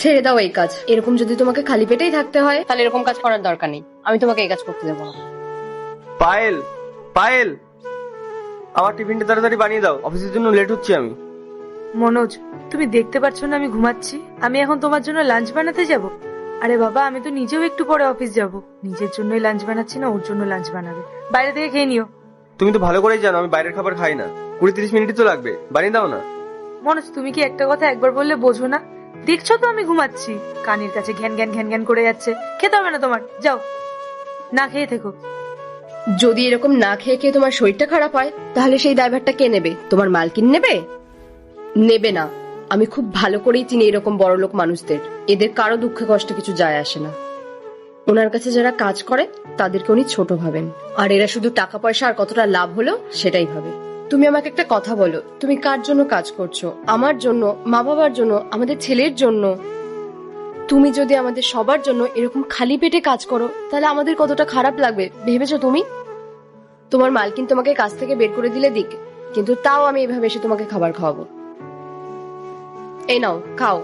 ছেড়ে দাও এই কাজ। এরকম যদি তোমাকে খালি পেটেই থাকতে হয় তাহলে এরকম কাজ করার দরকার নেই। আমি তোমাকে এই কাজ করতে দেবো না। পায়েল, পায়েল, আমার টিফিনটা তাড়াতাড়ি বানিয়ে দাও, অফিসের জন্য লেট হচ্ছে আমি। মনোজ, তুমি দেখতে পাচ্ছ না আমি ঘুমাচ্ছি? আমি এখন তোমার জন্য লাঞ্চ বানাতে যাব? আরে বাবা, আমি তো নিজেও একটু পরে অফিস যাব। নিজের জন্যই লাঞ্চ বানাচ্ছি না, ওর জন্য লাঞ্চ বানাবে। বাইরে থেকে খেয়ে নিও। তুমি তো ভালো করেই জানো আমি বাইরের খাবার খাই না। 20-30 মিনিটই তো লাগবে, বানিয়ে দাও না। মনোজ, তুমি কি একটা কথা একবার বললে বোঝো না? দেখছো তো আমি ঘুমাচ্ছি, কানের কাছে ঘ্যান ঘ্যান ঘ্যান ঘ্যান করে যাচ্ছে। খেতে হবে না তোমার, যাও না খেয়ে থেকো। যদি এরকম না খেয়ে খেয়ে তোমার শরীরটা খারাপ হয় তাহলে সেই দায়ভারটা কে নেবে? তোমার মালকিন নেবে? নেবে না। আমি খুব ভালো করেই চিনি এরকম বড়লোক মানুষদের। এদের কারো দুঃখে কষ্টে কিছু যায় আসে না। ওনার কাছে যারা কাজ করে তাদেরকে উনি ছোট ভাবেন, আর এরা শুধু টাকা পয়সা আর কতটা লাভ হলো সেটাই ভাবে। তুমি আমাকে একটা কথা বলো, তুমি কার জন্য কাজ করছো? আমার জন্য, মা বাবার জন্য, আমাদের ছেলের জন্য। তুমি যদি আমাদের সবার জন্য এরকম খালি পেটে কাজ করো তাহলে আমাদের কতটা খারাপ লাগবে ভেবেছো তুমি? তোমার মালকিন তোমাকে কাজ থেকে বের করে দিলে দিক, কিন্তু তাও আমি এভাবে এসে তোমাকে খাবার খাওয়াবো। এই নাও, খাও।